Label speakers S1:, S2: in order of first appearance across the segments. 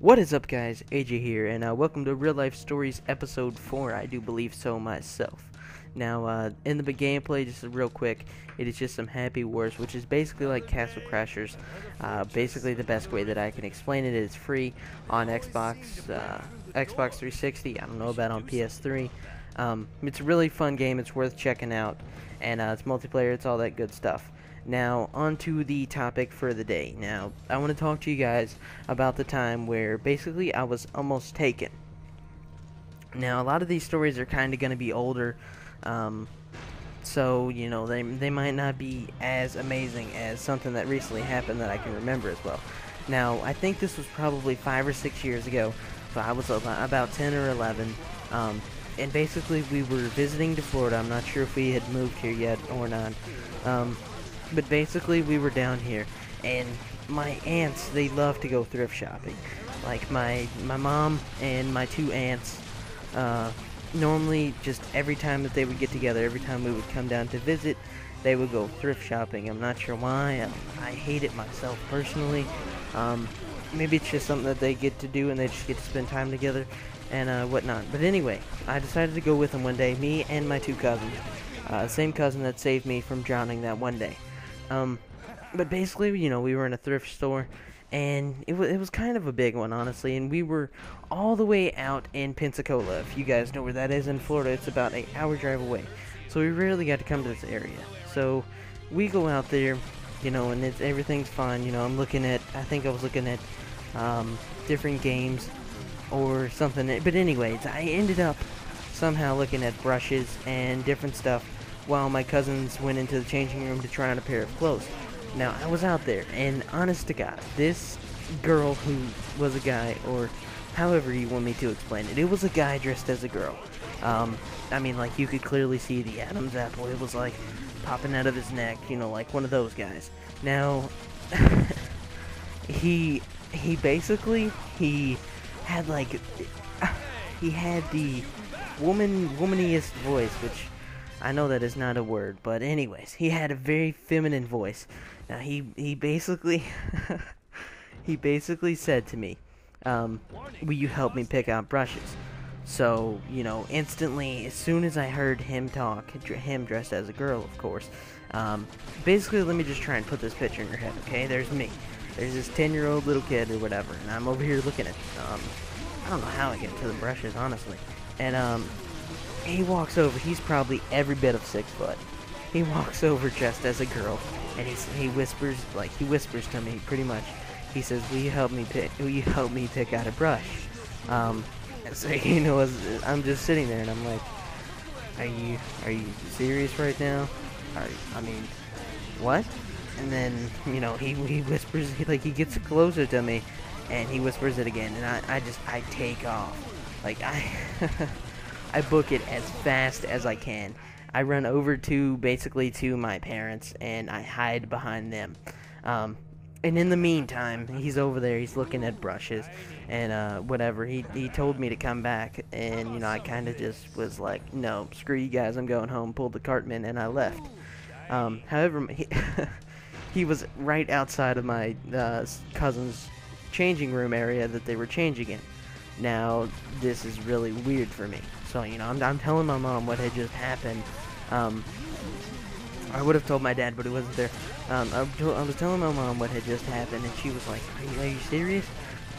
S1: What is up, guys? AJ here, and welcome to Real Life Stories episode 4. I do believe so myself. Now, in the gameplay, just real quick, it is just some Happy Wars, which is basically like Castle Crashers. Basically, the best way that I can explain it is free on Xbox 360. I don't know about on PS3. It's a really fun game. It's worth checking out, and it's multiplayer. It's all that good stuff. Now, on to the topic for the day. Now, I want to talk to you guys about the time where basically I was almost taken. Now, a lot of these stories are kind of going to be older, so, you know, they might not be as amazing as something that recently happened that I can remember as well. Now, I think this was probably 5 or 6 years ago, so I was about 10 or 11, and basically we were visiting to Florida. I'm not sure if we had moved here yet or not. But basically, we were down here, and my aunts, they love to go thrift shopping. Like, my mom and my two aunts, normally, just every time that they would get together, every time we would come down to visit, they would go thrift shopping. I'm not sure why. I hate it myself, personally. Maybe it's just something that they get to do, and they just get to spend time together, and whatnot. But anyway, I decided to go with them one day, me and my two cousins. Same cousin that saved me from drowning that one day. But basically, you know, we were in a thrift store, and it was kind of a big one, honestly, and we were all the way out in Pensacola. If you guys know where that is in Florida, it's about an hour drive away, so we rarely got to come to this area. So we go out there, you know, and everything's fine. You know, I think I was looking at different games or something, but anyways, I ended up somehow looking at brushes and different stuff while my cousins went into the changing room to try on a pair of clothes. Now, I was out there, and honest to God, this girl who was a guy, or however you want me to explain it, it was a guy dressed as a girl. I mean, like, you could clearly see the Adam's apple. It was, like, popping out of his neck, you know, like one of those guys. Now, he basically, he had, like, he had the womaniest voice, which I know that is not a word, but anyways, he had a very feminine voice. Now, he basically, he basically said to me, will you help me pick out brushes? So, you know, instantly, as soon as I heard him talk, him dressed as a girl, of course, basically, let me just try and put this picture in your head, okay? There's me. There's this 10-year-old little kid or whatever, and I'm over here looking at, I don't know how I get to the brushes, honestly. And, he walks over. He's probably every bit of 6 foot. He walks over dressed as a girl, and he whispers to me pretty much. He says, "Will you help me pick out a brush?" And so, you know, I'm just sitting there, and I'm like, "Are you serious right now? I mean, what?" And then, you know, he whispers, he gets closer to me, and he whispers it again, and I take off, like I book it as fast as I can. I run over to my parents, and I hide behind them. And in the meantime, he's over there, he's looking at brushes, and whatever. He told me to come back, and, you know, I kind of just was like, no, screw you guys, I'm going home, pulled the cartman, and I left. However, he was right outside of my cousin's changing room area that they were changing in. Now, this is really weird for me. So, you know, I'm telling my mom what had just happened. I would have told my dad, but he wasn't there. I was telling my mom what had just happened, and she was like, are you serious?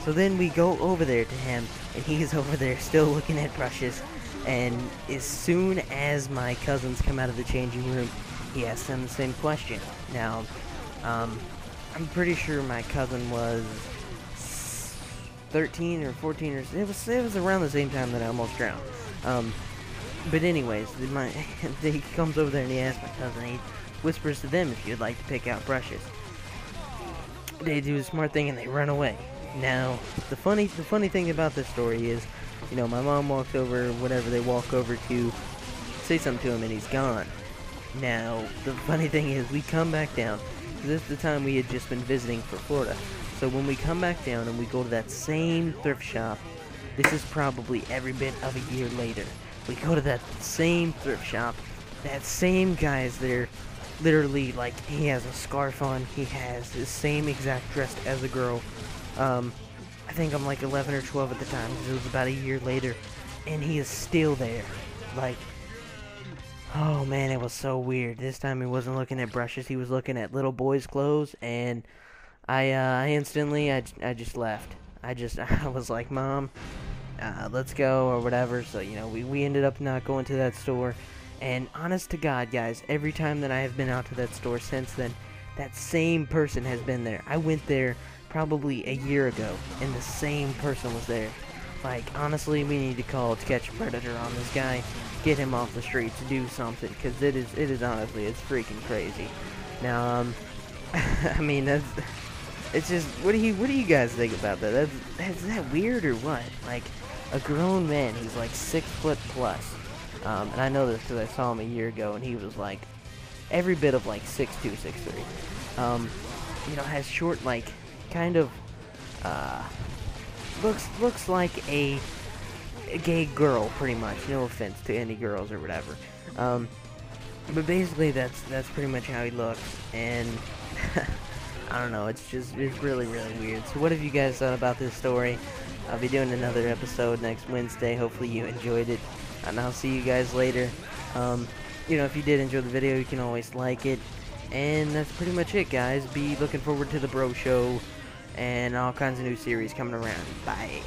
S1: So then we go over there to him, and he's over there still looking at brushes. And as soon as my cousins come out of the changing room, he asks them the same question. Now, I'm pretty sure my cousin was 13 or 14 or it was around the same time that I almost drowned. But anyways, he comes over there and he asks my cousin, he whispers to them if you'd like to pick out brushes. They do a smart thing and they run away. Now, the funny thing about this story is, you know, my mom walks over, whatever, they walk over to say something to him and he's gone. Now, the funny thing is, we come back down. This is the time we had just been visiting for Florida. So when we come back down and we go to that same thrift shop, this is probably every bit of a year later. We go to that same thrift shop, that same guy is there, literally, like, he has a scarf on, he has the same exact dress as a girl. I think I'm like 11 or 12 at the time, because it was about a year later, and he is still there. Like, oh man, it was so weird. This time he wasn't looking at brushes, he was looking at little boys' clothes, and I instantly, I just left. I was like, Mom, let's go, or whatever. So, you know, we ended up not going to that store. And honest to God, guys, every time that I have been out to that store since then, that same person has been there. I went there probably a year ago, and the same person was there. Like, honestly, we need to call To Catch a Predator on this guy, get him off the streets, do something, because it is honestly, it's freaking crazy. Now, I mean, it's just, what do you guys think about that? Is that weird or what? Like, a grown man, he's like 6 foot plus, and I know this because I saw him a year ago, and he was like, every bit of like 6'2", 6'3", you know, has short, like, kind of, looks like a gay girl, pretty much. No offense to any girls or whatever. But basically, that's pretty much how he looks, and I don't know. It's really, really weird. So, what have you guys thought about this story? I'll be doing another episode next Wednesday. Hopefully, you enjoyed it, and I'll see you guys later. You know, if you did enjoy the video, you can always like it. And that's pretty much it, guys. Be looking forward to the Bro Show and all kinds of new series coming around. Bye.